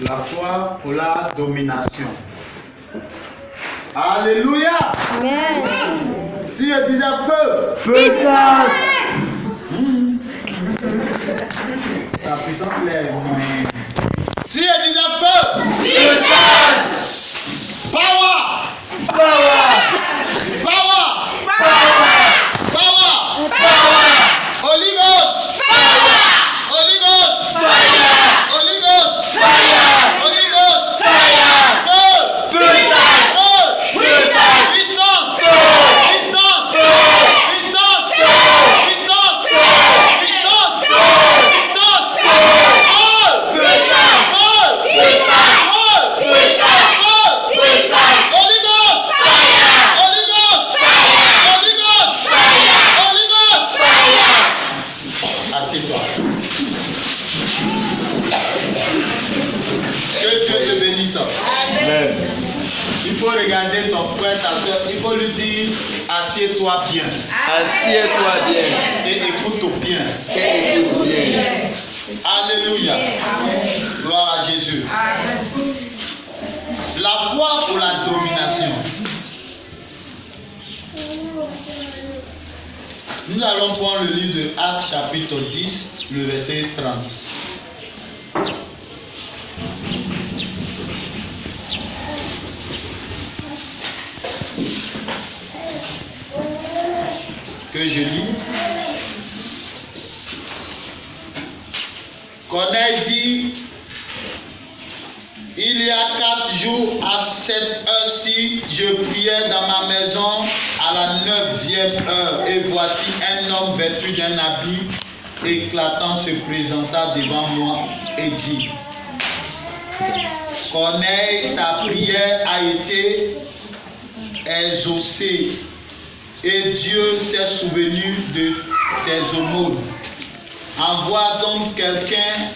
La foi pour la domination. Alléluia. Amen. Si je disais feu, Puissance. La puissance lève. Si je disais feu, Puissance. power, Power. power, Power. power, Power. Holy Ghost, Fire. Holy Ghost, Fire. Holy Ghost, Fire. Holy Ghost, Fire. feu, Puissance. feu, Puissance. puissance, Feu. puissance, Feu. puissance, Feu. puissance, Feu. puissance, Feu. puissance, Feu. feu, Puissance. feu, Puissance. feu, Puissance. feu, Puissance. Holy Ghost, Fire. Holy Ghost, Fire. Holy Ghost, Fire. Holy Ghost. Fire. Assieds-toi. Que Dieu te bénisse. Amen. Il faut regarder ton frère, ta soeur, il faut lui dire assieds-toi bien Assieds-toi bien et écoute bien. et écoute bien. Alléluia. Gloire à Jésus. La foi pour la domination. Nous allons prendre le livre de Actes chapitre 10, le verset 30. Que je lis. Corneille dit, il y a 4 jours à cette heure-ci, je priais dans ma maison à la 9e heure, et voici un homme vêtu d'un habit éclatant se présenta devant moi et dit, Corneille, ta prière a été exaucée et Dieu s'est souvenu de tes aumônes. Envoie donc quelqu'un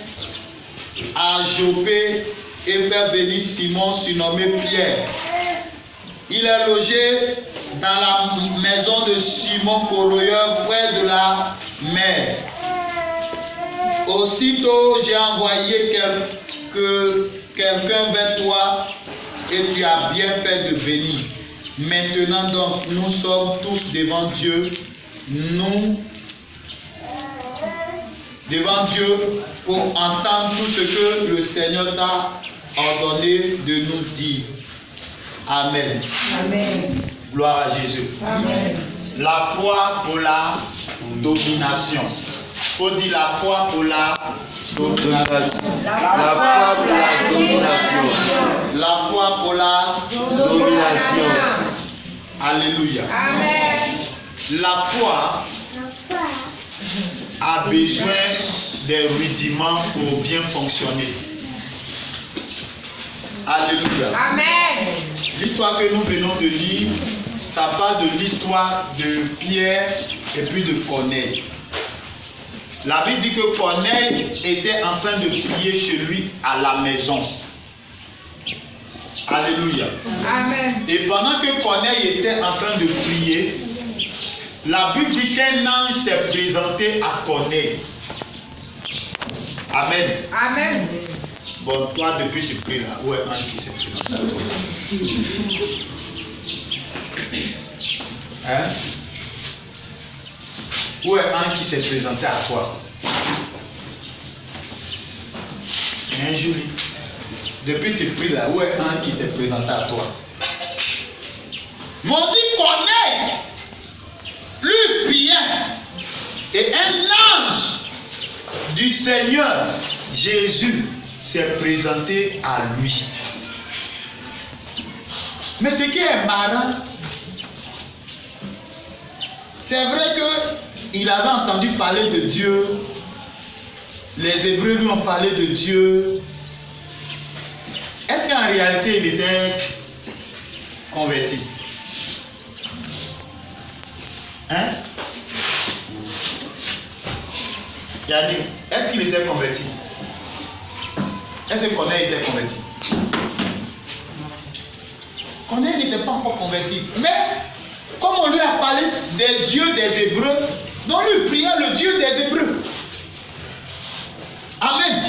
à Joppé et faire venir Simon surnommé Pierre. Il est logé dans la maison de Simon Corroyeur près de la mer. Aussitôt j'ai envoyé quelqu'un vers toi et tu as bien fait de venir. Maintenant donc nous sommes tous devant Dieu, pour entendre tout ce que le Seigneur t'a ordonné de nous dire. Amen. Amen. Gloire à Jésus. Amen. La foi pour la domination. Faut dire la foi pour la domination. La foi pour la domination. La foi pour la Domination. Alléluia. Amen. La foi a besoin des rudiments pour bien fonctionner. Alléluia. Amen. L'histoire que nous venons de lire, ça parle de l'histoire de Pierre et puis de Corneille. La Bible dit que Corneille était en train de prier chez lui à la maison. Alléluia. Amen. Et pendant que Corneille était en train de prier, la Bible dit qu'un ange s'est présenté à Corneille. Amen. Amen. Bon, toi, depuis que tu pries là, où est l'ange qui s'est présenté à toi? Hein? Où est l'ange qui s'est présenté à toi? Hein, Julie? Depuis que tu pries là, où est l'ange qui s'est présenté à toi? M'ont dit Corneille, lui priait, et un ange du Seigneur Jésus s'est présenté à lui. Mais ce qui est marrant, c'est vrai qu'il avait entendu parler de Dieu, les Hébreux lui ont parlé de Dieu. Est-ce qu'en réalité il était converti? Hein? Yannick, est-ce qu'il était converti? Est-ce que Corneille était converti? Corneille n'était pas encore converti. Mais comme on lui a parlé des dieux des Hébreux, donc lui priait le Dieu des Hébreux. Amen.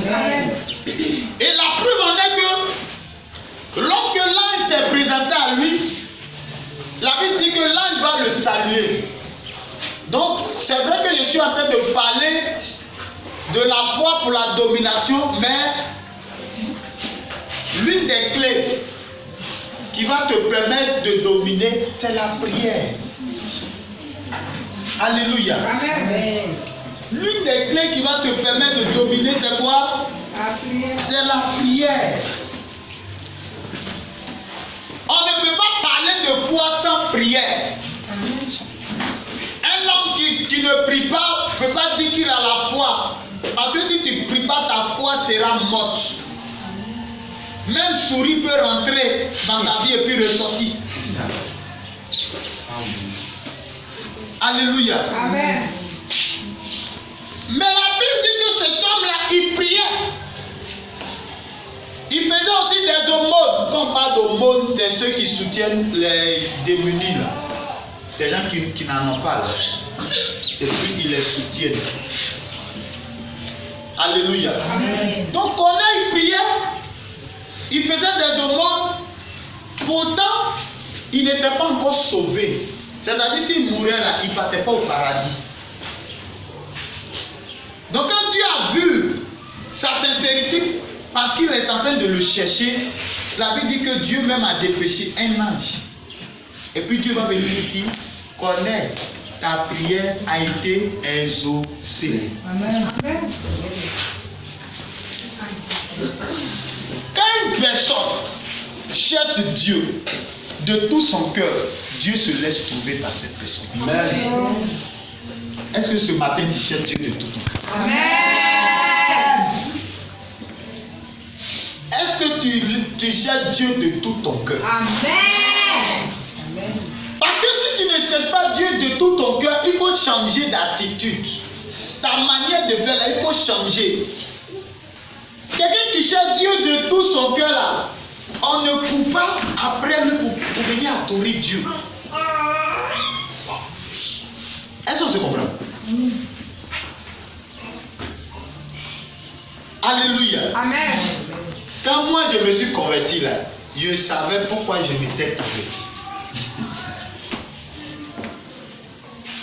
Amen. Et la s'est présenté à lui, la Bible dit que l'ange va le saluer. Donc, c'est vrai que je suis en train de parler de la foi pour la domination, mais l'une des clés qui va te permettre de dominer, c'est la prière. Alléluia. Amen. L'une des clés qui va te permettre de dominer, c'est quoi? La prière. C'est la prière. On ne peut pas parler de foi sans prière. Un homme qui ne prie pas ne peut pas dire qu'il a la foi. Parce que si tu ne pries pas, ta foi sera morte. Même souris peut rentrer dans ta vie et puis ressortir. Alléluia. Amen. Mais la Bible dit que cet homme-là, il priait. Il faisait aussi des aumônes. Quand on parle d'aumônes, c'est ceux qui soutiennent les démunis là. Des gens qui n'en ont pas là. Et puis ils les soutiennent. Alléluia. Amen. Donc on a, il priait. Il faisait des aumônes. Pourtant, il n'était pas encore sauvé. C'est-à-dire s'il mourait là, il ne partait pas au paradis. Donc quand Dieu a vu sa sincérité, parce qu'il est en train de le chercher, la Bible dit que Dieu même a dépêché un ange. Et puis Dieu va venir lui dire, connais, ta prière a été exaucée. Amen. Amen. Quand une personne cherche Dieu de tout son cœur, Dieu se laisse trouver par cette personne. Amen. Est-ce que ce matin tu cherches Dieu de tout ton cœur? Amen. Est-ce que tu cherches Dieu de tout ton cœur? Amen. Parce que si tu ne cherches pas Dieu de tout ton cœur, il faut changer d'attitude. Ta manière de faire là, il faut changer. Quelqu'un qui cherche Dieu de tout son cœur là, on ne court pas après lui pour venir adorer Dieu. Est-ce qu'on se comprend? Alléluia. Amen. Quand moi je me suis converti là, je savais pourquoi je m'étais converti.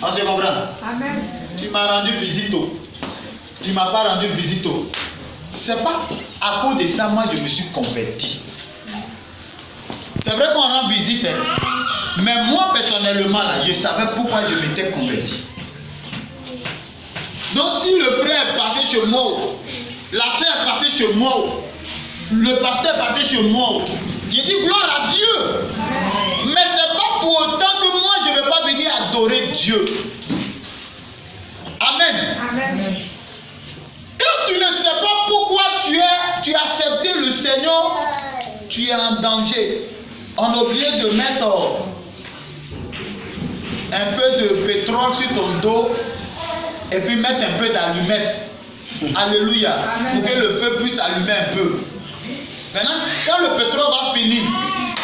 On se comprend? Amen. Tu m'as rendu visite. Tu m'as pas rendu visite. C'est pas à cause de ça moi je me suis converti. C'est vrai qu'on rend visite, hein? Mais moi personnellement là, je savais pourquoi je m'étais converti. Donc si le frère est passé chez moi, la soeur est passée chez moi, le pasteur est passé chez moi, je dis gloire à Dieu. Mais c'est pas pour autant que moi je ne vais pas venir adorer Dieu. Amen. Amen. Quand tu ne sais pas pourquoi tu as accepté le Seigneur, tu es en danger. On a oublié de mettre un peu de pétrole sur ton dos et puis mettre un peu d'allumettes. Alléluia. Pour que le feu puisse allumer un peu. Maintenant, quand le pétrole va finir,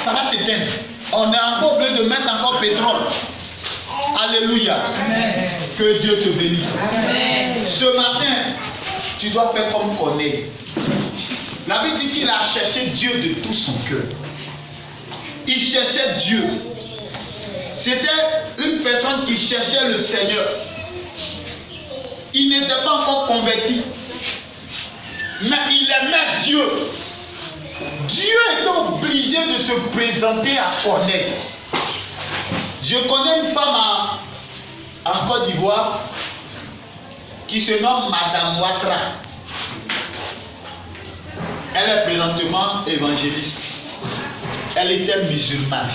ça va s'éteindre. On est encore obligé de mettre encore pétrole. Alléluia. Amen. Que Dieu te bénisse. Amen. Ce matin, tu dois faire comme Corneille. La Bible dit qu'il a cherché Dieu de tout son cœur. Il cherchait Dieu. C'était une personne qui cherchait le Seigneur. Il n'était pas encore converti. Mais il aimait Dieu. Dieu était obligé de se présenter à Corneille. Je connais une femme en Côte d'Ivoire qui se nomme Madame Ouattara. Elle est présentement évangéliste. Elle était musulmane.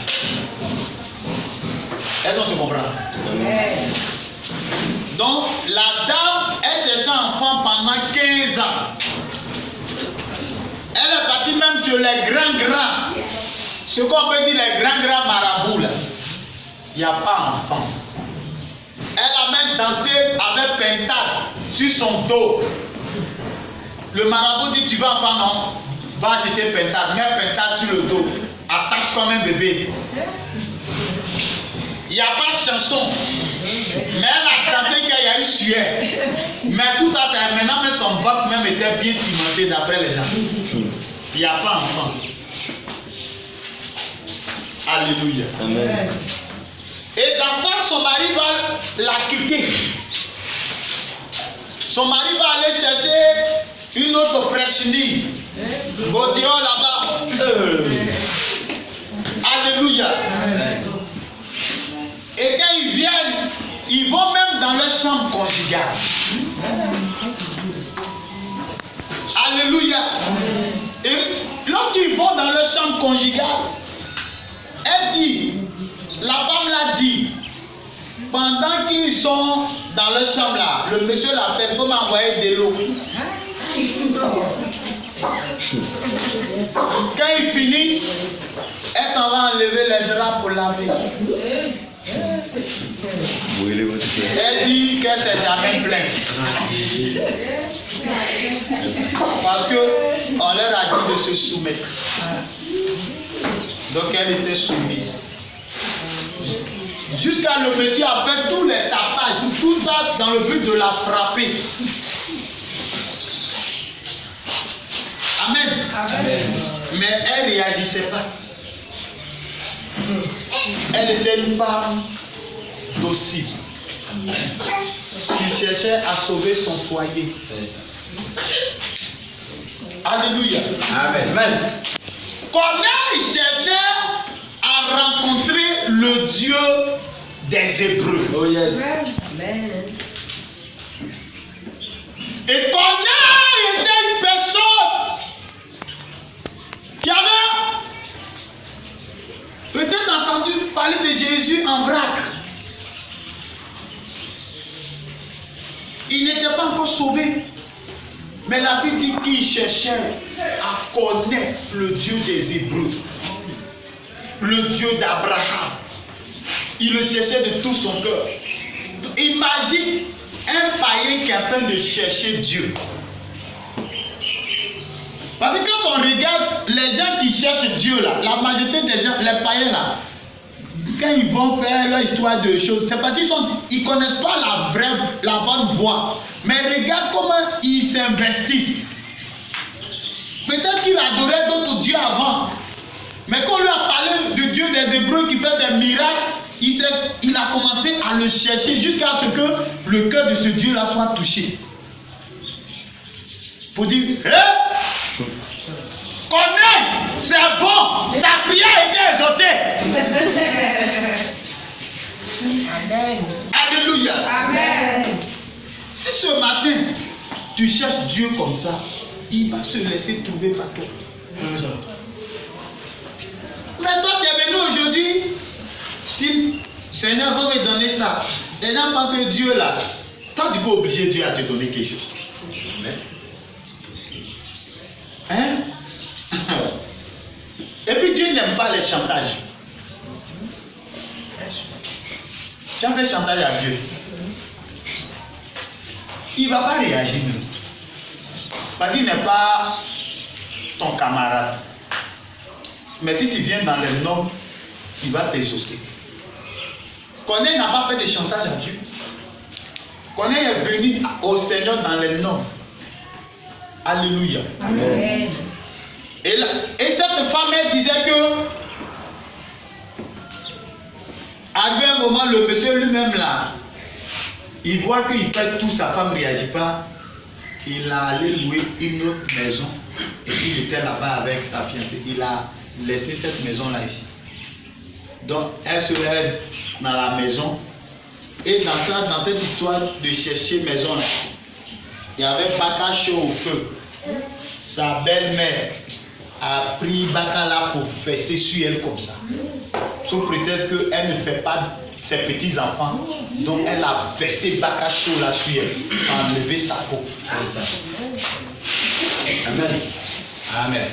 Est-ce qu'on se comprend? Amen. Donc, la dame, elle cherchait un enfant pendant 15 ans. Elle est partie même sur les grands. Ce qu'on peut dire les grands marabouts là. Il n'y a pas d'enfant. Elle a même dansé avec pentade sur son dos. Le marabout dit, tu veux enfant, non? Va acheter pentade, mets pentade sur le dos. Attache comme un bébé. Il n'y a pas de chanson. Mais elle a dansé qu'il y a eu sueur. Mais tout ça, maintenant, même son ventre même était bien cimenté d'après les gens. Il n'y a pas d'enfant. Alléluia. Amen. Et dans ça, son mari va la quitter. Son mari va aller chercher une autre fraîcherie. Au dehors là-bas. Alléluia. Et quand ils viennent, ils vont même dans leur chambre conjugale. Alléluia. Et lorsqu'ils vont dans leur chambre conjugale, elle dit, la femme l'a dit, pendant qu'ils sont dans leur chambre là, le monsieur l'appelle, il faut m'envoyer de l'eau. Quand ils finissent, elle s'en va enlever les draps pour laver. Elle dit qu'elle s'est jamais plainte. Parce qu'on leur a dit de se soumettre. Donc elle était soumise. Jusqu'à le monsieur a fait tous les tapages, tout ça dans le but de la frapper. Amen. Amen. Mais elle ne réagissait pas. Elle était une femme docile qui cherchait à sauver son foyer. Alléluia. Amen. Corneille cherchait à rencontrer le Dieu des Hébreux. Oh yes. Amen. Et Corneille était une personne qui avait peut-être entendu parler de Jésus en vrac. Il n'était pas encore sauvé. Mais la Bible dit qu'il cherchait à connaître le Dieu des Hébreux, le Dieu d'Abraham. Il le cherchait de tout son cœur. Imagine un païen qui est en train de chercher Dieu. Parce que quand on regarde les gens qui cherchent Dieu là, la majorité des gens, les païens là, quand ils vont faire leur histoire de choses, c'est parce qu'ils ne connaissent pas la bonne voie. Mais regarde comment ils s'investissent. Peut-être qu'il adorait d'autres dieux avant. Mais quand on lui a parlé du Dieu des Hébreux qui fait des miracles, il a commencé à le chercher jusqu'à ce que le cœur de ce Dieu-là soit touché. Pour dire, hé, Corneille, c'est bon, ta prière était exaucée. Amen. Alléluia. Amen. Si ce matin, tu cherches Dieu comme ça, il va se laisser trouver par toi. Mais toi, tu es venu aujourd'hui, tu dis, Seigneur, il faut me donner ça. Les gens pensent que Dieu là, toi, tu peux obliger Dieu à te donner quelque chose. Hein? Et puis Dieu n'aime pas les chantages. Tu as fait chantage à Dieu. Il ne va pas réagir. Parce qu'il n'est pas ton camarade. Mais si tu viens dans les normes, il va t'exaucer. Corneille n'a pas fait de chantage à Dieu. Corneille est venu au Seigneur dans les normes. Alléluia. Amen. Et cette femme, elle disait que arrivé un moment, le monsieur lui-même là, il voit qu'il fait tout, sa femme ne réagit pas. Il a allé louer une autre maison et il était là-bas avec sa fiancée. Il a laissé cette maison-là ici. Donc, elle se lève dans la maison et dans cette histoire de chercher maison-là, il y avait Baka chaud au feu. Sa belle-mère a pris Baka là pour fesser sur elle comme ça. Sous prétexte qu'elle ne fait pas ses petits-enfants. Donc elle a versé Baka chaud là sur elle. Sans enlever sa peau. C'est ça. Amen. Amen.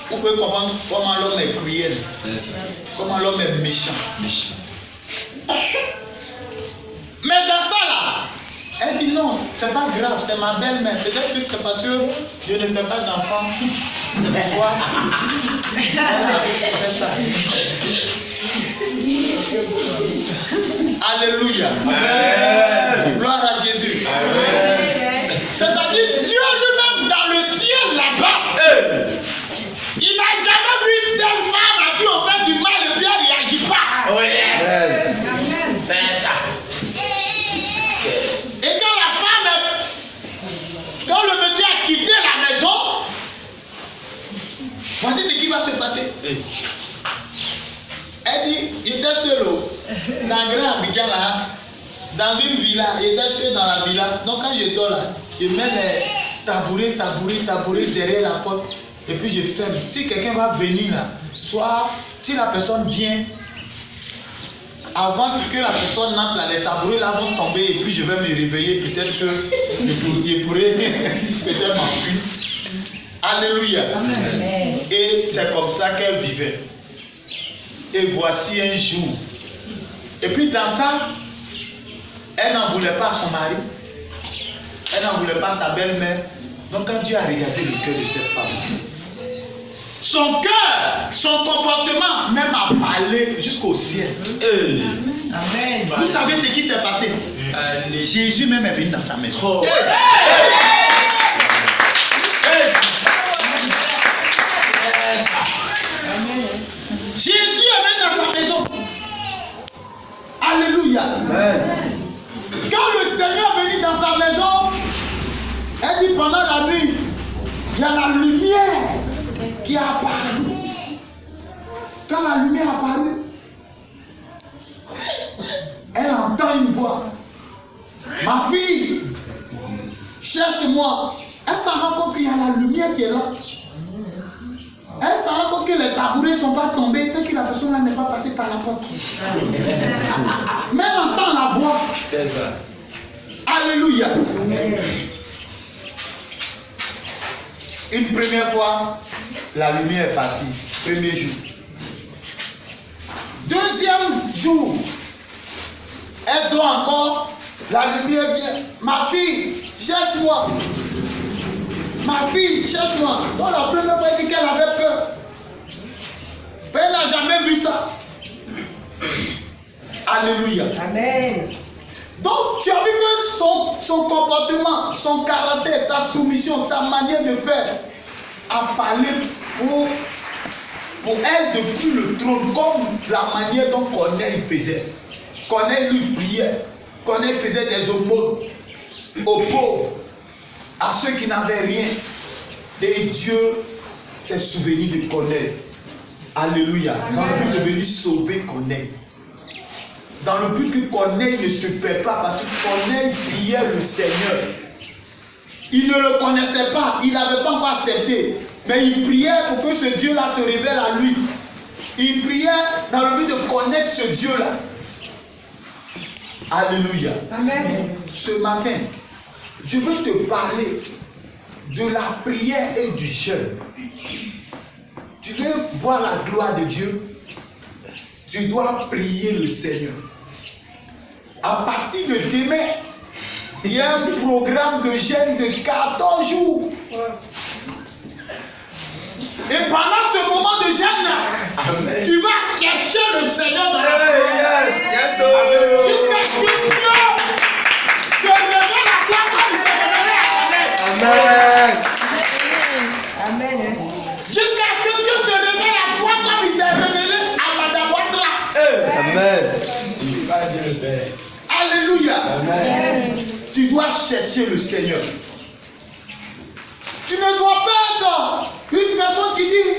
Vous pouvez comprendre comment l'homme est cruel. C'est ça. Comment l'homme est méchant. Mais dans ça là, elle dit non, c'est pas grave, c'est ma belle-mère. Peut-être que c'est parce que je ne fais pas d'enfant. C'est pourquoi elle a fait ça. Alléluia. Amen. Gloire à Jésus. Amen. C'est-à-dire Dieu lui-même dans le ciel là-bas. Il n'a jamais vu une telle femme à qui on fait du Elle dit, il était seul dans Grand Abidjan là, dans une villa, il était seul dans la villa. Donc quand je dors là, je mets les tabourets derrière la porte et puis je ferme. Si quelqu'un va venir là, soit si la personne vient, avant que la personne n'entre là, les tabourets là vont tomber et puis je vais me réveiller, peut-être que je pourrais peut-être m'enfuir. Alléluia. Amen. Et c'est comme ça qu'elle vivait. Et voici un jour. Et puis dans ça, elle n'en voulait pas à son mari. Elle n'en voulait pas à sa belle-mère. Donc quand Dieu a regardé le cœur de cette femme, son cœur, son comportement, même a parlé jusqu'au ciel. Amen. Vous savez ce qui s'est passé? Jésus même est venu dans sa maison. Oh. Jésus est venu dans sa maison. Alléluia. Quand le Seigneur est venu dans sa maison, elle dit pendant la nuit, il y a la lumière qui est apparue. Quand la lumière est apparue, elle entend une voix. Ma fille, cherche-moi. Elle s'en rend compte qu'il y a la lumière qui est là. Elle s'en rend compte que les tabourets ne sont pas tombés, c'est que la personne là n'est pas passée par la porte. Mais elle entend la voix. C'est ça. Alléluia. Une première fois, la lumière est partie. Premier jour. Deuxième jour, elle doit encore, la lumière vient. Ma fille, cherche-moi. Ma fille, cherche-moi. Donc la première fois, elle dit qu'elle avait peur. Mais elle n'a jamais vu ça. Alléluia. Amen. Donc tu as vu que son comportement, son caractère, sa soumission, sa manière de faire a parlé pour elle depuis le trône, comme la manière dont Corneille faisait. Corneille lui priait. Corneille faisait des aumônes aux pauvres, à ceux qui n'avaient rien. Et Dieu s'est souvenu de Corneille. Alléluia. Dans le but de venir sauver Corneille. Dans le but que Corneille ne se perd pas, parce que Corneille priait le Seigneur. Il ne le connaissait pas, il n'avait pas encore accepté. Mais il priait pour que ce Dieu-là se révèle à lui. Il priait dans le but de connaître ce Dieu-là. Alléluia. Amen. Ce matin, je veux te parler de la prière et du jeûne. Tu veux voir la gloire de Dieu? Tu dois prier le Seigneur. À partir de demain, il y a un programme de jeûne de 14 jours. Et pendant ce moment de jeûne, tu vas chercher le Seigneur dans la prière. Jusqu'à ce que Dieu se révèle à toi comme il s'est révélé à Corneille. Amen. Jusqu'à ce que Dieu se révèle à toi comme il s'est révélé à Madame Ouattara. Amen. Alléluia. Amen. Tu dois chercher le Seigneur. Tu ne dois pas être une personne qui dit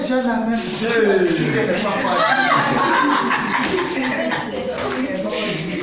j'ai la même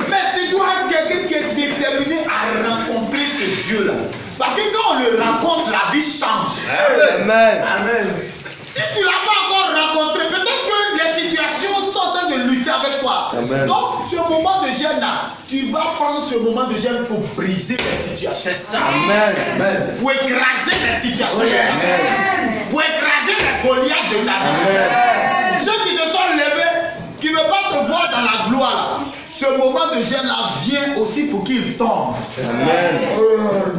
mais tu dois être quelqu'un qui est déterminé à rencontrer ce Dieu-là. Parce que quand on le rencontre, la vie change. Amen. Amen. Si tu ne l'as pas encore rencontré, peut-être que les situations sont en train de lutter avec toi. Amen. Donc, ce moment de jeûne là, tu vas prendre ce moment de jeûne pour briser les situations. C'est ça. Amen. Amen. Pour écraser les situations. Oh, yes. Amen. Pour écraser les Goliaths de ta vie. Ceux qui se sont levés, qui ne veulent pas te voir dans la gloire là, ce moment de jeûne là vient aussi pour qu'ils tombent. C'est ça. Amen.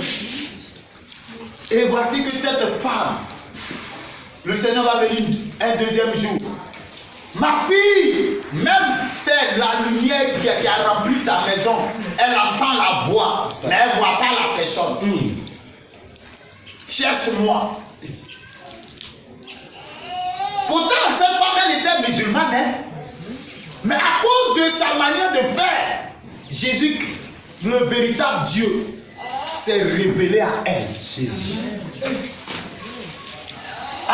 Et voici que cette femme, le Seigneur va venir un deuxième jour. Ma fille, même c'est la lumière qui a rempli sa maison, elle entend la voix, mais elle ne voit pas la personne. Cherche-moi. Pourtant, cette femme, elle était musulmane, hein? Mais à cause de sa manière de faire, Jésus, le véritable Dieu, s'est révélé à elle. Jésus.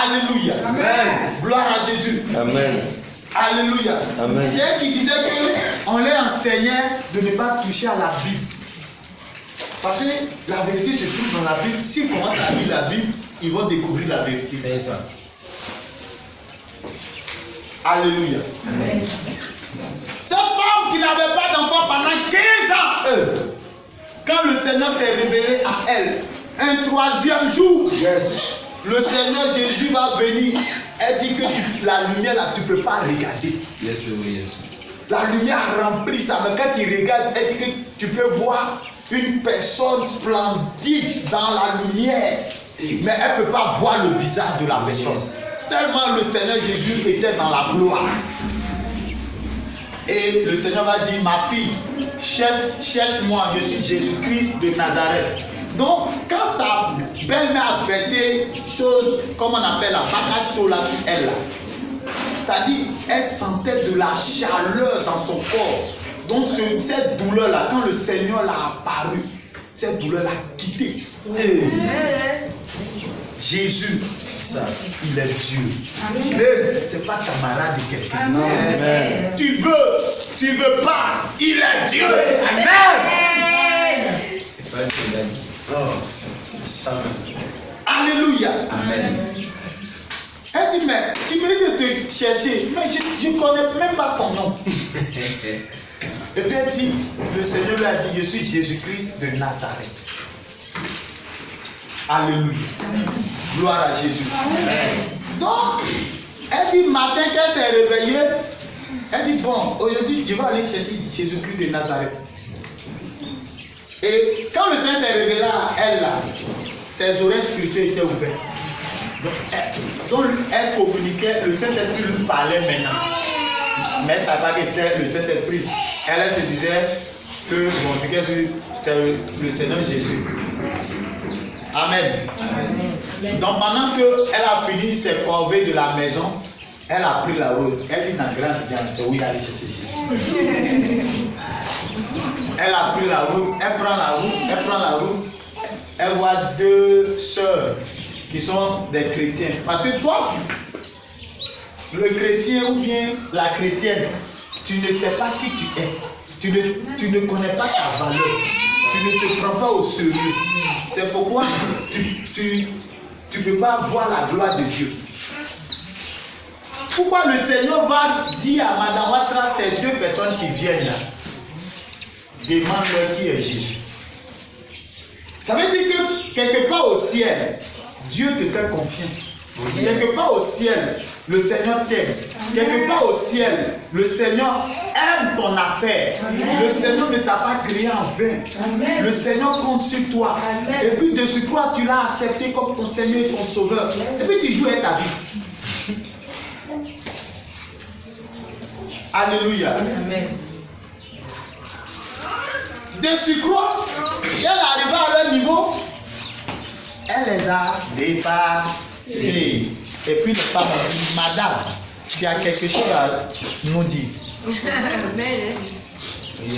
Alléluia. Amen. Gloire à Jésus. Amen. Alléluia. Amen. C'est elle qui disait qu'on leur enseignait de ne pas toucher à la Bible. Parce que la vérité se trouve dans la Bible. S'ils commencent à lire la Bible, ils vont découvrir la vérité. C'est ça. Alléluia. Amen. Cette femme qui n'avait pas d'enfant pendant 15 ans, quand le Seigneur s'est révélé à elle, un troisième jour, Yes. le Seigneur Jésus va venir. Elle dit que la lumière là, tu ne peux pas regarder. Yes, yes. La lumière remplit ça, mais quand tu regardes, elle dit que tu peux voir une personne splendide dans la lumière, mais elle ne peut pas voir le visage de la personne. Tellement le Seigneur Jésus était dans la gloire. Et le Seigneur va dire, ma fille, cherche-moi, je suis Jésus-Christ de Nazareth. Donc, quand sa belle-mère a versé chose, comme on appelle la bagage chaud là sur elle, là, c'est-à-dire, elle sentait de la chaleur dans son corps. Donc, cette douleur-là, quand le Seigneur l'a apparu, cette douleur l'a quitté. Jésus, ça, il est Dieu. C'est pas camarade de quelqu'un. Amen. Tu veux pas, il est Dieu. Amen. Alléluia. Amen. Elle dit, mais tu me dis de te chercher, mais je ne connais même pas ton nom. Et puis elle dit, le Seigneur lui a dit, je suis Jésus-Christ de Nazareth. Alléluia. Gloire à Jésus. Donc, elle dit, matin qu'elle s'est réveillée, elle dit, bon, aujourd'hui je vais aller chercher Jésus-Christ de Nazareth. Et quand le Seigneur s'est révélé à elle, là, ses oreilles spirituelles étaient ouvertes. Donc elle communiquait, le Saint-Esprit lui parlait maintenant. Mais elle ne savait pas que c'était le Saint-Esprit. Elle se disait que bon, c'est le Seigneur Jésus. Amen. Amen. Donc pendant qu'elle a fini ses corvées de la maison, elle a pris la route. Elle dit dans grande bien, c'est où il allait chercher Jésus. Elle a pris la route, elle prend la route, elle voit deux sœurs qui sont des chrétiens. Parce que toi, le chrétien ou bien la chrétienne, tu ne sais pas qui tu es. Tu ne connais pas ta valeur. Tu ne te prends pas au sérieux. C'est pourquoi tu ne peux pas voir la gloire de Dieu. Pourquoi le Seigneur va dire à Madame Ouattara, ces deux personnes qui viennent là, demande-leur qui est Jésus. Ça veut dire que quelque part au ciel, Dieu te fait confiance. Yes. Quelque part au ciel, le Seigneur t'aime. Quelque part au ciel, le Seigneur aime ton affaire. Amen. Le Seigneur ne t'a pas créé en vain. Amen. Le Seigneur compte sur toi. Amen. Et puis de ce quoi tu l'as accepté comme ton Seigneur et ton Sauveur. Et puis tu joues avec ta vie. Alléluia. Amen. De surcroît, elle arrive à leur niveau. Elle les a dépassés. Et puis les femmes ont dit, madame, tu as quelque chose à nous dire. Amen.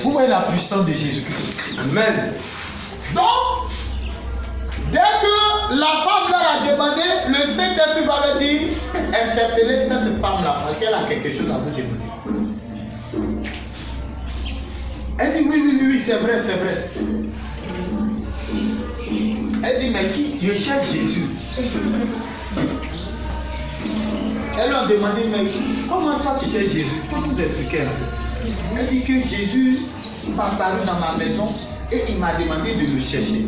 Vous voyez la puissance de Jésus-Christ. Amen. Donc, dès que la femme leur a demandé, le Saint-Esprit va leur dire, interpellez cette femme-là, parce qu'elle a quelque chose à vous demander. Elle dit, oui, c'est vrai. Elle dit, mais qui? Je cherche Jésus. Elle lui a demandé, mais comment toi tu cherches Jésus? Comment vous expliquez? Elle dit que Jésus m'a apparu dans ma maison et il m'a demandé de le chercher.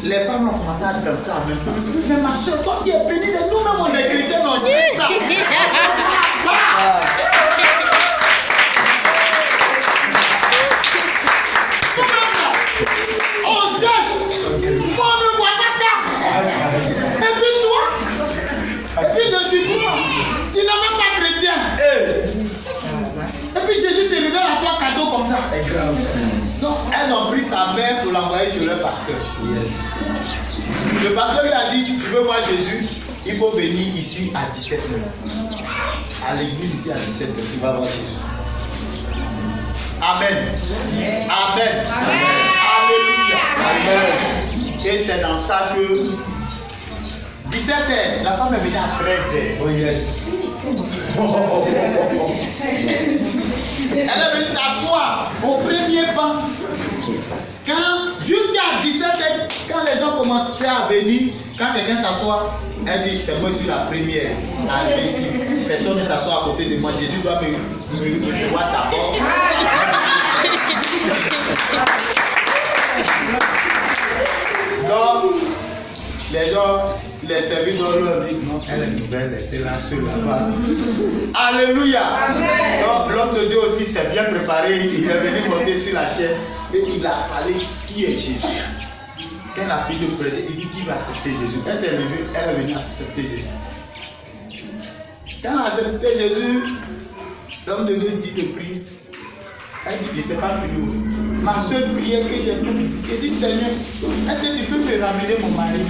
Les femmes ont commencé à danser en même temps. Mais ma soeur, toi tu es bénie de nous-mêmes, on est chrétiens, on cherche ça. On cherche. On ne voit pas ça. Et puis toi, et puis de surcroît, tu n'es même pas chrétien. Et puis Jésus se révèle à toi cadeau comme ça. Donc elles ont pris sa mère pour l'envoyer chez leur pasteur. Yes. Le pasteur lui a dit, tu veux voir Jésus, il faut venir ici à 17h. À l'église ici à 17h, tu vas voir Jésus. Amen. Amen. Amen. Alléluia. Amen. Et c'est dans ça que 17h, la femme est venue à 13h. Oh yes. Elle est venue s'asseoir au premier banc. Jusqu'à 17h, quand les gens commençaient à venir, quand quelqu'un s'assoit, elle dit c'est moi je suis la première à arriver ici. Personne ne s'assoit à côté de moi. Jésus doit me recevoir d'abord. Donc, les gens, les serviteurs leur disent non, elle est nouvelle, laissez-la seule là-bas. Alléluia. Donc, l'homme de Dieu aussi s'est bien préparé. Il est venu monter sur la chaise et il a parlé qui est Jésus. Quand la fille de prêcher, il dit qui va accepter Jésus. Elle s'est levée, elle est venue accepter Jésus. Quand elle a accepté Jésus, l'homme de Dieu dit de prier. Elle dit, je ne sais pas prier. Ma seule prière que j'ai faite, elle dit, Seigneur, est-ce que tu peux me ramener mon mari?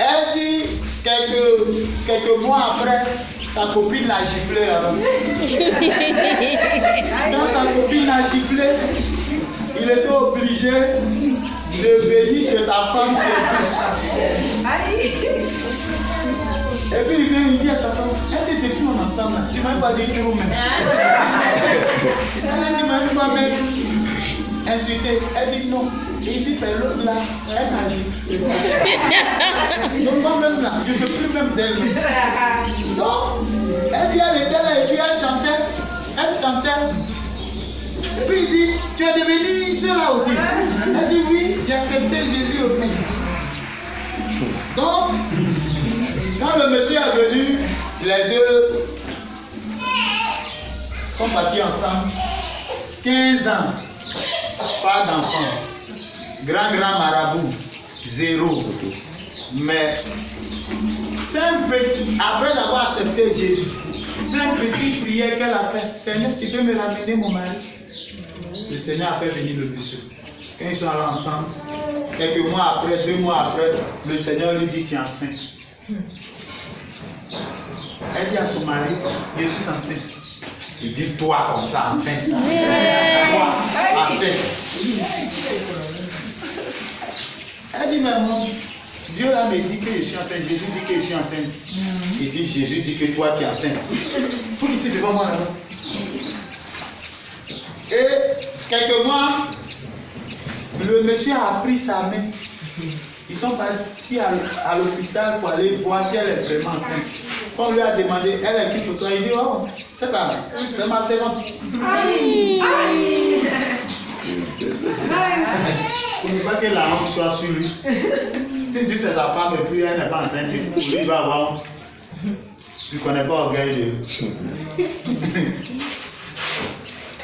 Elle dit, quelques mois après, sa copine l'a giflé là-bas. Quand sa copine l'a giflé, il était obligé de venir chez sa femme qui est douce. Et puis il vient, il dit à sa femme, est-ce que depuis on est ensemble, tu m'as pas dit trop même. Elle dit, tu m'as pas même insulté. Elle dit non. Il dit, mais l'autre là, elle m'a giflé. Donc moi même là, je ne veux plus même d'elle. Donc, elle dit, elle était là et puis elle chantait. Elle chantait. Et puis il dit, tu es devenu cela aussi. Elle dit oui, j'ai accepté Jésus aussi. Donc, quand le monsieur est venu, les deux sont partis ensemble. 15 ans, pas d'enfant. Grand marabout, 0. Mais c'est un petit, après avoir accepté Jésus, c'est une petite prière qu'elle a fait. Seigneur, tu peux me ramener mon mari? Le Seigneur a fait venir le monsieur. Quand ils sont allés ensemble, quelques mois après, 2 mois après, le Seigneur lui dit, tu es enceinte. Elle dit à son mari, je suis enceinte. Il dit, toi comme ça, enceinte. Toi, enceinte. Elle dit, mais mon Dieu là me dit que je suis enceinte. Jésus dit que je suis enceinte. Il dit, Jésus dit que toi tu es enceinte. Faut quitter devant moi là-bas. Et quelques mois, le monsieur a pris sa main. Ils sont partis à l'hôpital pour aller voir si elle est vraiment enceinte. Quand on lui a demandé, elle est qui pour toi? Il dit, oh, c'est ma servante. Pour ne pas que la honte soit sur lui. S'il dit c'est sa femme et puis elle n'est pas enceinte, lui il va avoir honte. Tu ne connais pas orgueil de...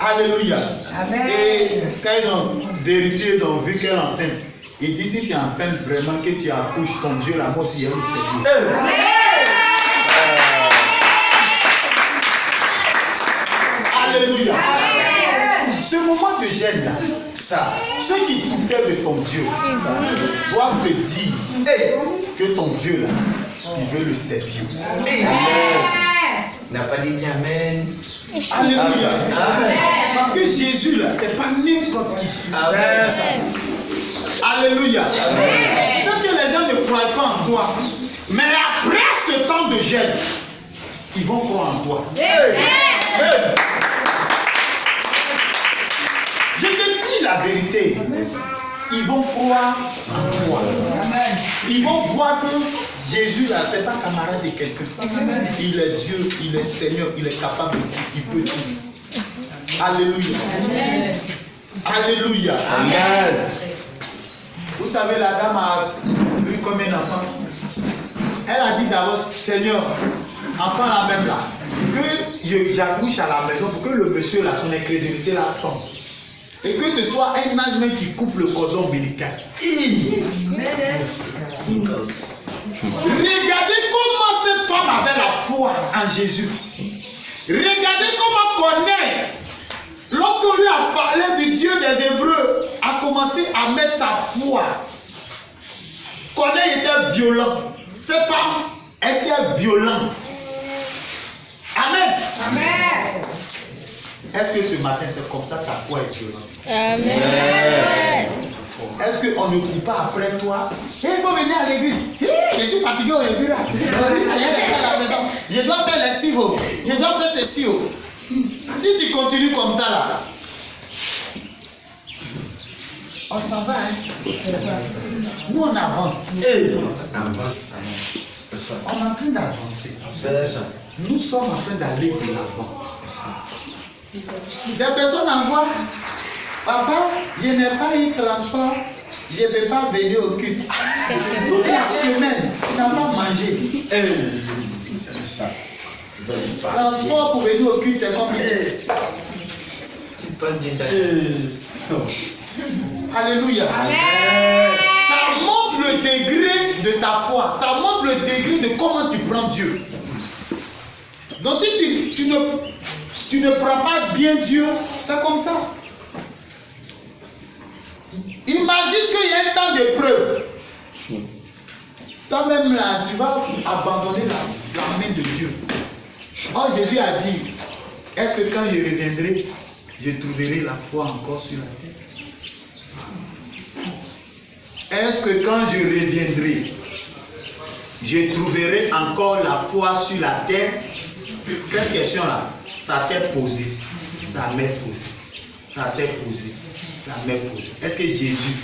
Alléluia. Amen. Et quand ils ont vérifié, ils ont vu qu'elle est enceinte. Il dit si tu es enceinte vraiment, que tu accouches, ton Dieu, la mort, il y a une séjour. Alléluia. Ce moment de gêne là, ceux qui doutaient de ton Dieu doivent te dire que ton Dieu là, il veut le servir aussi. N'a pas dit amen. Alléluia. Amen. Parce que Jésus là, c'est pas n'importe qui. Amen. Alléluia. Peut-être que les gens ne croient pas en toi, mais après ce temps de gêne, ils vont croire en toi. Je te dis la vérité. Ils vont croire en toi. Ils vont voir que Jésus là, c'est pas camarade de quelqu'un. Il est Dieu, il est Seigneur, il est capable de tout, il peut tout. Alléluia. Alléluia. Amen. Vous savez, la dame a eu comme un enfant. Elle a dit d'abord, Seigneur, enfant là même là, que j'accouche à la maison pour que le monsieur là, son incrédulité là tombe. Et que ce soit un ange même qui coupe le cordon ombilical. Regardez comment cette femme avait la foi en Jésus. Regardez comment Corneille, lorsqu'on lui a parlé du Dieu des Hébreux, a commencé à mettre sa foi. Corneille était violent. Cette femme était violente. Amen. Amen. Est-ce que ce matin c'est comme ça ta foi est violente? Amen. Est-ce qu'on ne court pas après toi? Il faut venir à l'église. Je suis fatigué aujourd'hui là. On dit, il y a des gars à la maison. Je dois faire les civils. Je dois faire ceci. Si tu continues comme ça là, on s'en va. Hein? Nous on avance. On est en train d'avancer. Nous sommes en train d'aller de l'avant. Des personnes envoient, papa, je n'ai pas eu transport, je ne vais pas venir au culte. Toute la semaine, tu n'as pas mangé. Transport pour venir au culte, c'est combien? Alléluia. Amen. Ça montre le degré de ta foi. Ça montre le degré de comment tu prends Dieu. Donc si tu ne prends pas bien Dieu, c'est comme ça. Imagine qu'il y a un temps d'épreuve. Toi-même là, tu vas abandonner la main de Dieu. Oh, Jésus a dit, est-ce que quand je reviendrai, je trouverai la foi encore sur la terre? Est-ce que quand je reviendrai, je trouverai encore la foi sur la terre? Cette question-là, ça t'est posée, ça m'est posée, ça t'est posée, ça m'est posée. Est-ce que Jésus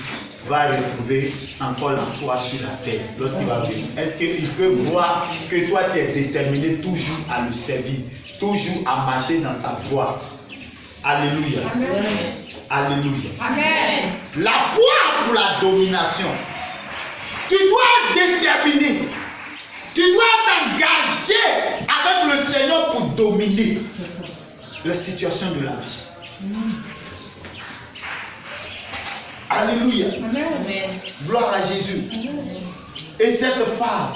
va retrouver encore la foi sur la terre lorsqu'il va venir? Est-ce qu'il veut voir que toi tu es déterminé toujours à le servir, toujours à marcher dans sa voie? Alléluia. Amen. Alléluia. Amen. La foi pour la domination. Tu dois déterminer. Tu dois t'engager avec le Seigneur pour dominer les situations de la vie. Alléluia. Amen. Gloire à Jésus. Amen. Et cette femme,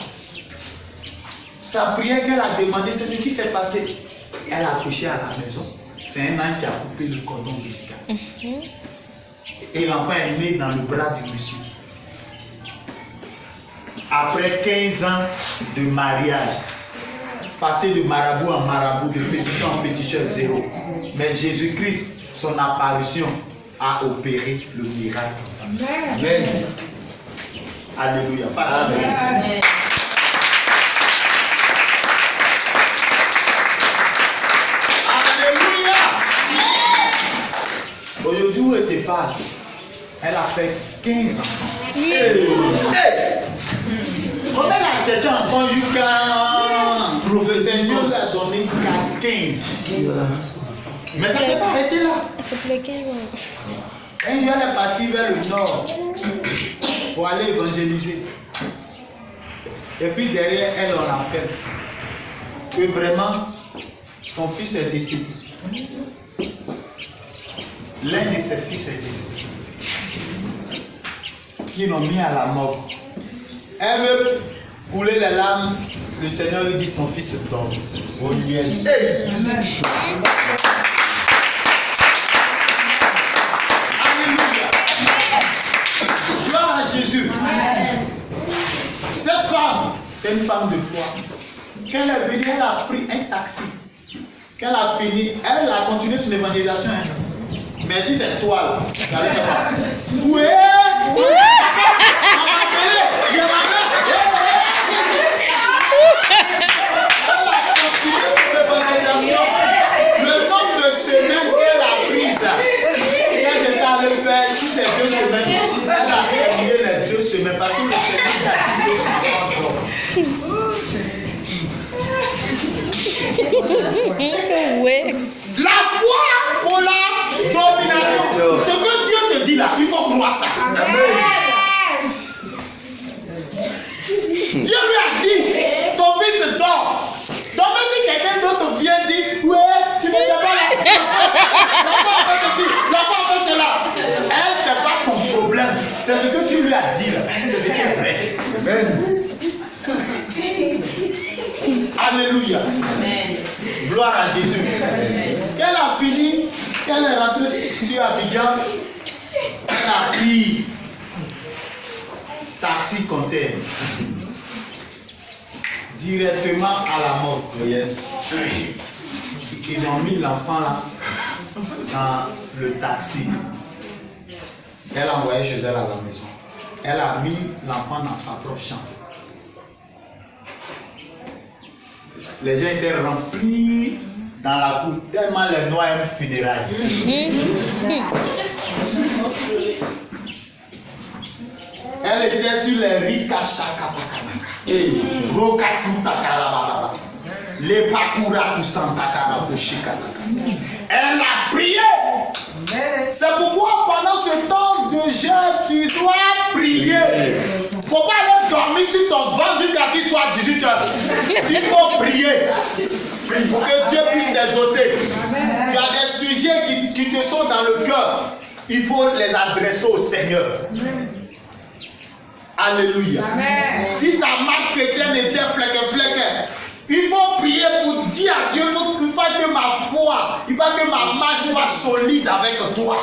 sa prière qu'elle a demandé, c'est ce qui s'est passé. Elle a accouché à la maison. C'est un ange qui a coupé le cordon ombilical. Et l'enfant est né dans le bras du monsieur. Après 15 ans de mariage, passé de marabout en marabout, de féticheur en féticheur zéro. Mais Jésus-Christ, son apparition, a opéré le miracle. Amen. Alléluia. Amen. Amen. Aujourd'hui, où était pas? Elle a fait 15 enfants. Comment elle a cherché encore jusqu'à... Le Seigneur lui a donné qu'à 15. Mais ça ne peut pas arrêter là. Ça fait 15 ans. Un jour, elle est partie vers le nord pour aller évangéliser. Et puis derrière elle, on l'appelle que vraiment, ton fils est décédé. L'un de ses fils est décédé. Qui l'ont mis à la mort. Elle veut couler les larmes. Le Seigneur lui dit, ton fils dort. Oh yes. Amen. Alléluia. Gloire à Jésus. Amen. Cette femme, c'est une femme de foi. Quand elle est venue, elle a pris un taxi. Quand elle a fini, elle a continué son évangélisation. Mais si c'est toi là, ça n'allait pas. Oui, oui. On m'a appelé. Il m'a appelé. Elle a continué son évangélisation. Le nombre de semaines qu'elle a prises là, quand j'étais allé faire toutes ces 2 semaines, elle a terminé les 2 semaines parce que le Seigneur a dit Ouais. la foi pour la domination. Ce que Dieu te dit là, il faut croire ça. Amen. Dieu lui a dit, ton fils dort. Donc même si quelqu'un d'autre vient dire, ouais, tu n'étais pas là. La foi en fait ceci, la foi en fait cela. Elle, c'est pas son problème. C'est ce que tu lui as dit là. C'est ce qui est vrai. Amen. Alléluia. Amen. Gloire à Jésus. Qu'elle a fini, qu'elle est rentrée sur Abidjan, elle a pris taxi container directement à la mort. Yes. Ils ont mis l'enfant là dans le taxi. Elle a envoyé chez elle à la maison. Elle a mis l'enfant dans sa propre chambre. Les gens étaient remplis dans la cour, tellement les noirs aiment funérailles. Elle était sur les riz kachakatakana. Les pakura kusantakara koshikataka. Elle a prié. C'est pourquoi pendant ce temps de jeûne, tu dois prier. Faut pas aller dormir sur ton ventre jusqu'à qu'il soit 18h. Il faut prier. Pour que Dieu puisse t'exaucer. Tu as des sujets qui te sont dans le cœur. Il faut les adresser au Seigneur. Alléluia. Amen. Si ta marche chrétienne était fleque, il faut prier pour dire à Dieu, il faut que ma foi, il faut que ma marche soit solide avec toi.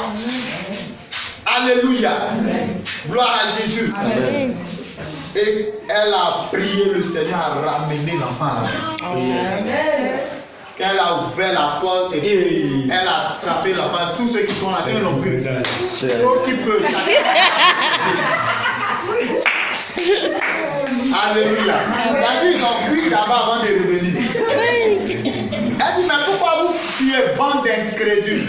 Alléluia. Amen. Gloire à Jésus. Amen. Et elle a prié, le Seigneur a ramené l'enfant à la vie. Elle a ouvert la porte et elle a attrapé l'enfant. Tous ceux qui sont là, ils l'ont vu. Ceux qui peuvent. Alléluia. C'est-à-dire ils ont fui d'abord avant de revenir. Elle dit, mais pourquoi vous fuyez, bande d'incrédules?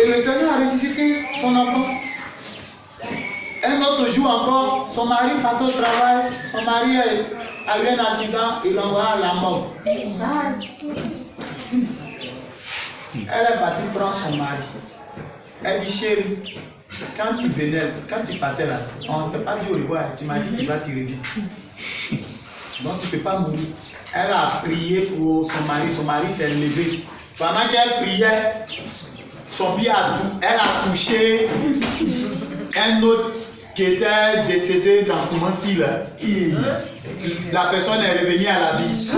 Et le Seigneur a ressuscité son enfant. Un autre jour encore, son mari partait au travail, son mari a eu un accident, il l'envoie à la morgue. Elle est partie prendre son mari. Elle dit, chérie, quand tu venais, quand tu partais là, on ne s'est pas dit au revoir, tu m'as dit que tu vas t'y revenir. Donc tu ne peux pas mourir. Elle a prié pour son mari s'est levé. Pendant qu'elle priait, son pied elle a touché un autre qui était décédé dans Koumansi là. La personne est revenue à la vie.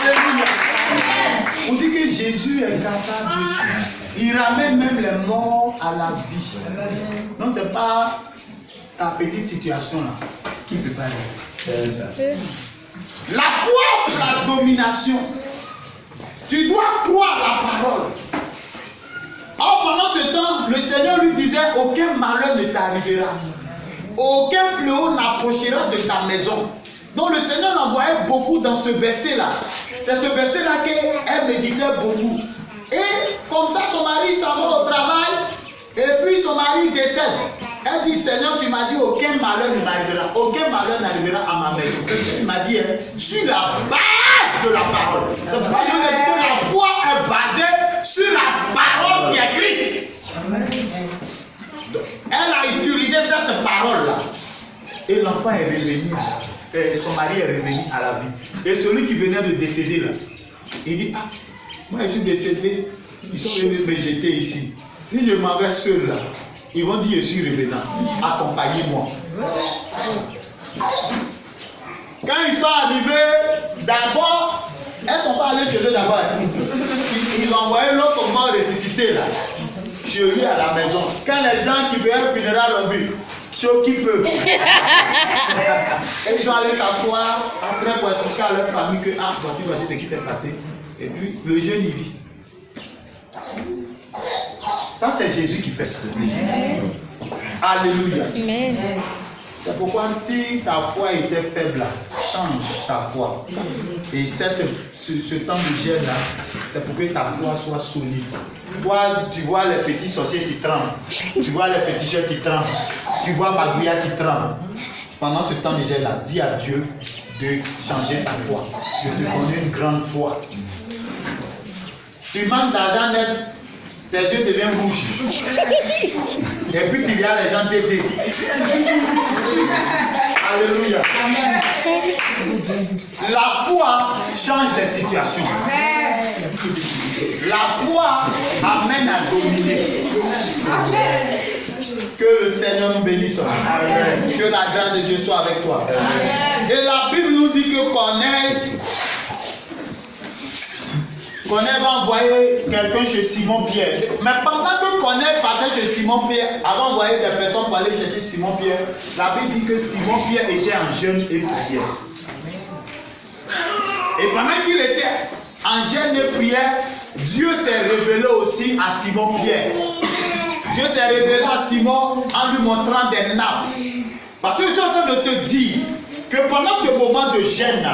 Alléluia. On dit que Jésus est capable. Il ramène même les morts à la vie. Donc ce n'est pas ta petite situation là qui peut pas être. La foi pour la domination. Tu dois croire la parole. Or, pendant ce temps, le Seigneur lui disait, aucun malheur ne t'arrivera. Aucun fléau n'approchera de ta maison. Donc le Seigneur l'envoyait beaucoup dans ce verset-là. C'est ce verset-là qu'elle méditait beaucoup. Et comme ça, son mari s'en va au travail. Et puis son mari décède. Elle dit, Seigneur, tu m'as dit, aucun malheur ne m'arrivera. Aucun malheur n'arrivera à ma maison. Il m'a dit, sur la base de la parole. C'est pourquoi je dis que la foi est basée sur la parole qui est Christ. Elle a utilisé cette parole-là. Et l'enfant est revenu. Son mari est revenu à la vie. Et celui qui venait de décéder là, il dit, ah, moi je suis décédé, ils sont venus me jeter ici. Si je m'en vais seul là, ils vont dire je suis revenant, accompagnez-moi. Quand ils sont arrivés, d'abord, elles ne sont pas allées chez eux d'abord. Ils ont envoyé l'autre mort ressuscité là, chez lui à la maison. Quand les gens qui veulent un funérail ont vu, ceux qui peuvent. Et ils sont allés s'asseoir après pour expliquer à leur famille que ah, voici ce qui s'est passé. Et puis le jeune y vit. Ça c'est Jésus qui fait ça. Alléluia. Amen. C'est pourquoi si ta foi était faible, change ta foi. Et ce temps de jeûne là, c'est pour que ta foi soit solide. Toi, tu vois les petits sorciers qui tremblent. Tu vois les féticheurs qui tremblent. Tu vois Magouya qui tremble. Pendant ce temps de jeûne là, dis à Dieu de changer ta foi. Je te donne une grande foi. Tu manques d'argent net, tes yeux deviennent rouges. Et puis tu regardes les gens t'aider. Alléluia. La foi change les situations. La foi amène à dominer. Que le Seigneur nous bénisse. Amen. Que la grâce de Dieu soit avec toi. Amen. Et la Bible nous dit que Corneille va envoyer quelqu'un chez Simon-Pierre. Mais pendant que Corneille partait chez Simon-Pierre, avant d'envoyer des personnes pour aller chercher Simon-Pierre, la Bible dit que Simon-Pierre était en jeûne et prière. Et pendant qu'il était en jeûne et prière, Dieu s'est révélé aussi à Simon-Pierre. Dieu s'est révélé à Simon en lui montrant des nappes. Parce que je suis en train de te dire que pendant ce moment de jeûne,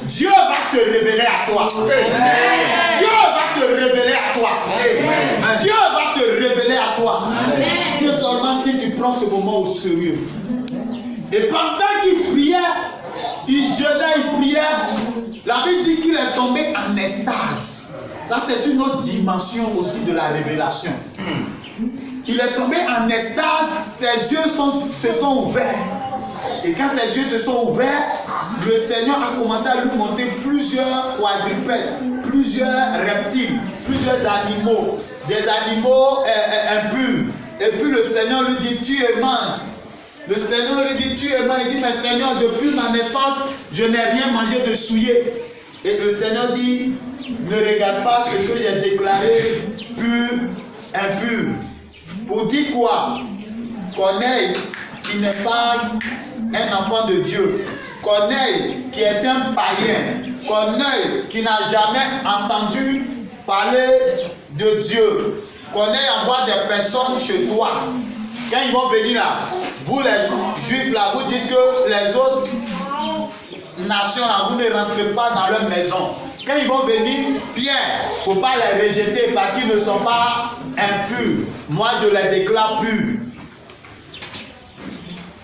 Dieu va se révéler à toi. Dieu va se révéler à toi. Dieu va se révéler à toi. C'est seulement si tu prends ce moment au sérieux. Et pendant qu'il priait, il jeûnait, il priait, la Bible dit qu'il est tombé en extase. Ça, c'est une autre dimension aussi de la révélation. Il est tombé en extase, ses yeux se sont ouverts. Et quand ses yeux se sont ouverts, le Seigneur a commencé à lui montrer plusieurs quadrupèdes, plusieurs reptiles, plusieurs animaux, des animaux impurs. Et puis le Seigneur lui dit, tu es mange. Le Seigneur lui dit, tu es mange. Il dit, mais Seigneur, depuis ma naissance, je n'ai rien mangé de souillé. Et le Seigneur dit, ne regarde pas ce que j'ai déclaré pur, impur. Pour dire quoi? Corneille, qui n'est pas un enfant de Dieu. Corneille, qui est un païen. Corneille, qui n'a jamais entendu parler de Dieu. Corneille envoie des personnes chez toi. Quand ils vont venir là, vous les Juifs là, vous dites que les autres nations là, vous ne rentrez pas dans leur maison. Quand ils vont venir, Pierre, il ne faut pas les rejeter parce qu'ils ne sont pas impurs. Moi, je les déclare purs.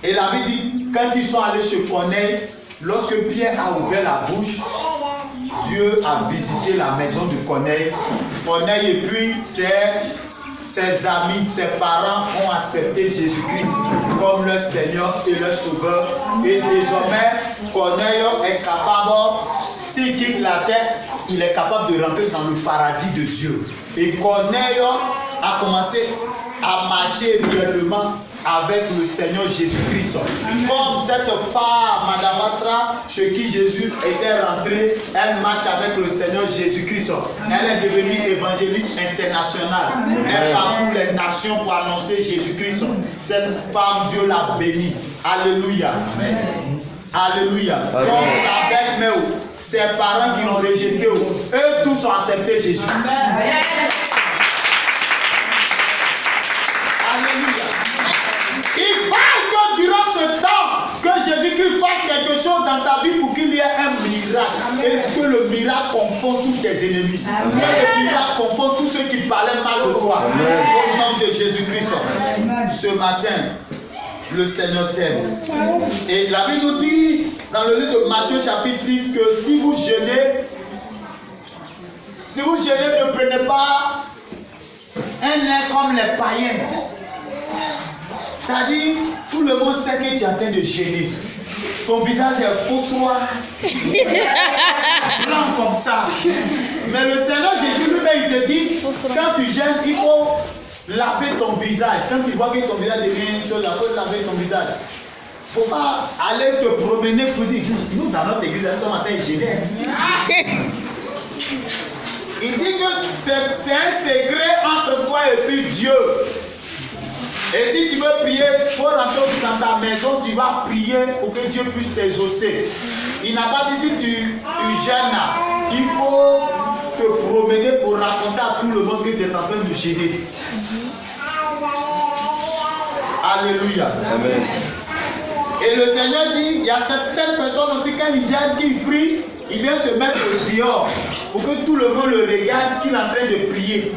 Et la Bible dit, quand ils sont allés chez Corneille, lorsque Pierre a ouvert la bouche, Dieu a visité la maison de Corneille. Corneille et puis ses amis, ses parents ont accepté Jésus-Christ comme leur Seigneur et leur Sauveur. Et désormais, Corneille est capable, s'il quitte la terre, il est capable de rentrer dans le paradis de Dieu. Et Corneille a commencé à marcher réellement avec le Seigneur Jésus-Christ. Comme cette femme, Madame Watra, chez qui Jésus était rentré, elle marche avec le Seigneur Jésus-Christ. Elle est devenue évangéliste internationale. Elle parcourt les nations pour annoncer Jésus-Christ. Cette femme, Dieu l'a bénie. Alléluia. Alléluia. Comme sa belle-mère, ses parents qui l'ont rejeté, eux tous ont accepté Jésus. Alléluia. Il va que durant ce temps que Jésus-Christ fasse quelque chose dans ta vie pour qu'il y ait un miracle. Et que le miracle confond tous tes ennemis. Que le miracle confond tous ceux qui parlaient mal de toi. Au nom de Jésus-Christ. Ce matin, le Seigneur t'aime. Et la Bible nous dit dans le livre de Matthieu chapitre 6 que si vous jeûnez, ne prenez pas un air comme les païens. C'est-à-dire, tout le monde sait que tu es en train de jeûner. Ton visage est faux-soir, blanc comme ça. Mais le Seigneur Jésus lui-même, il te dit, quand tu jeûnes, il faut laver ton visage. Quand tu vois que ton visage devient une chose, il faut laver ton visage. Il ne faut pas aller te promener pour dire, nous dans notre église, nous sommes en train de jeûner. Il dit que c'est un secret entre toi et puis Dieu. Et si tu veux prier, il faut rentrer dans ta maison, tu vas prier pour que Dieu puisse t'exaucer. Il n'a pas dit si tu jeûnes là, il faut te promener pour raconter à tout le monde que tu es en train de jeûner. Alléluia. Amen. Et le Seigneur dit, il y a certaines personnes aussi quand ils jeûnent, qui prient, ils viennent se mettre dehors pour que tout le monde le regarde qu'il est en train de prier.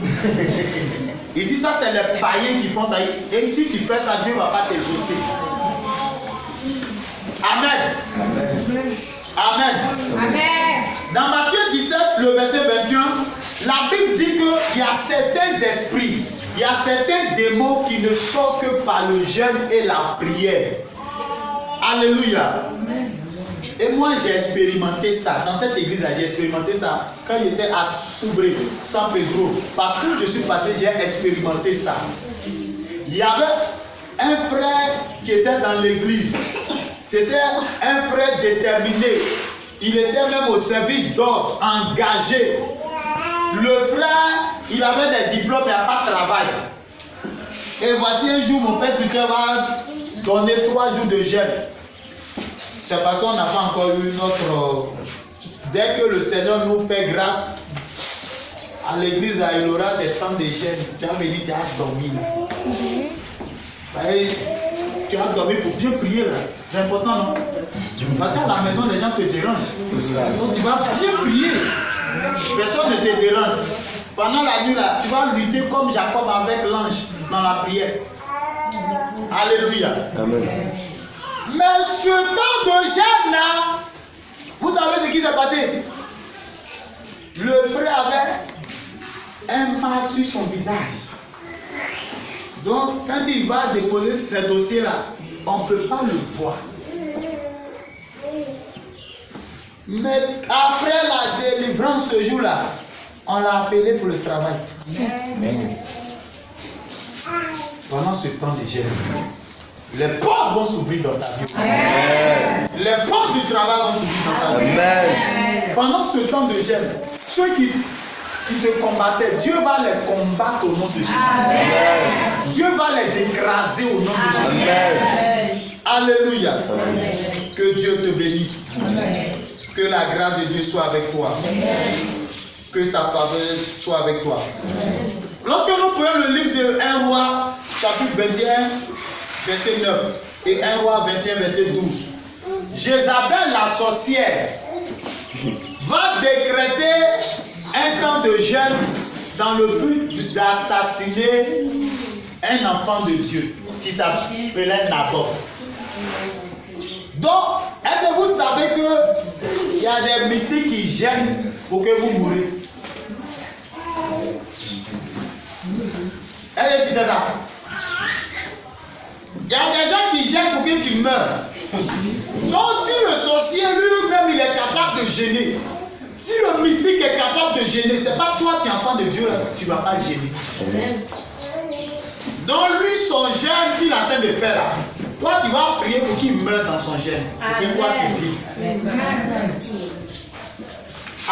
Il dit ça, c'est les païens qui font ça. Et si tu fais ça, Dieu ne va pas t'exaucer. Amen. Amen. Amen. Amen. Dans Matthieu 17, le verset 21, la Bible dit qu'il y a certains esprits, il y a certains démons qui ne sortent que par le jeûne et la prière. Alléluia. Et moi, j'ai expérimenté ça. Dans cette église, j'ai expérimenté ça. Quand j'étais à Soubré, San Pedro, partout où je suis passé, j'ai expérimenté ça. Il y avait un frère qui était dans l'église. C'était un frère déterminé. Il était même au service d'ordre, engagé. Le frère, il avait des diplômes, mais il n'y a pas de travail. Et voici un jour, mon père spirituel va donner 3 jours de jeûne. C'est parce qu'on n'a pas encore eu notre... Dès que le Seigneur nous fait grâce À l'église, là, il y aura des temps de jeûne. Tu vas venir, tu as dormi. Tu as dormi pour bien prier là. C'est important, non? Parce qu'à la maison, les gens te dérangent. Donc tu vas bien prier. Personne ne te dérange. Pendant la nuit là, tu vas lutter comme Jacob avec l'ange dans la prière. Alléluia. Amen. Mais ce temps de jeûne là, vous savez ce qui s'est passé? Le frère avait un mal sur son visage. Donc, quand il va déposer ce dossier-là, on ne peut pas le voir. Mais après la délivrance ce jour-là, on l'a appelé pour le travail. Amen. Pendant ce temps de jeûne, les portes vont s'ouvrir dans ta vie. Amen. Les portes du travail vont s'ouvrir dans ta vie. Amen. Pendant ce temps de jeûne, ceux qui te combattaient, Dieu va les combattre au nom de Jésus. Amen. Dieu va les écraser au nom de Jésus. Amen. Alléluia. Amen. Que Dieu te bénisse. Amen. Que la grâce de Dieu soit avec toi. Amen. Que sa faveur soit avec toi. Amen. Lorsque nous prenons le livre de 1 Roi, chapitre 21, verset 9, et 1 Roi 21, verset 12, Jézabel, la sorcière, va décréter un temps de jeûne dans le but d'assassiner un enfant de Dieu qui s'appelait Naboth. Donc, est-ce que vous savez qu'il y a des mystiques qui gênent pour que vous mourrez? Est-ce que tu sais ça? Il y a des gens qui gênent pour que tu meurs. Donc, si le sorcier lui-même il est capable de gêner, si le mystique est capable de gêner, c'est pas toi qui es enfant de Dieu, là, tu ne vas pas gêner. Donc, lui, son gêne qu'il est en train de faire là, toi, tu vas prier pour qu'il meure dans son gêne. Pour que toi, tu vives.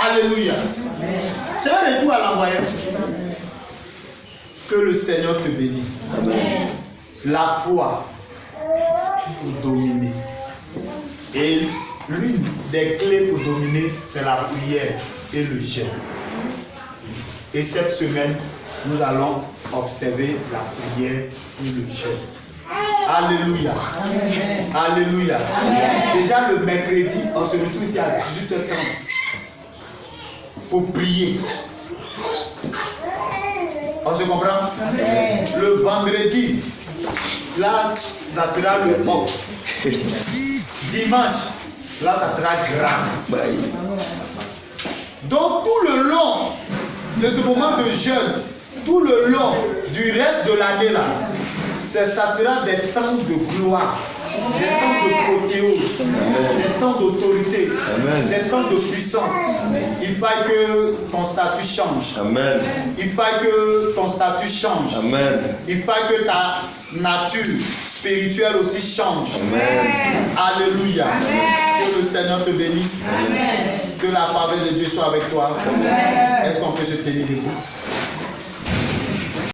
Alléluia. C'est un retour à l'envoyeur. Que le Seigneur te bénisse. Amen. La foi pour dominer. Et l'une des clés pour dominer, c'est la prière et le jeûne. Et cette semaine, nous allons observer la prière et le jeûne. Alléluia. Amen. Alléluia. Amen. Déjà le mercredi, on se retrouve ici à 18h30 pour prier. On se comprend? Amen. Le vendredi, là, ça sera le off. Dimanche, là, ça sera grave. Donc, tout le long de ce moment de jeûne, tout le long du reste de l'année, là, ça sera des temps de gloire, des temps de prothéose, des temps d'autorité, des temps de puissance. Il faut que ton statut change. Amen. Il faut que ton statut change. Amen. Il faut que ta nature spirituelle aussi change. Amen. Alléluia. Amen. Que le Seigneur te bénisse. Amen. Que la faveur de Dieu soit avec toi. Est-ce qu'on peut se tenir debout?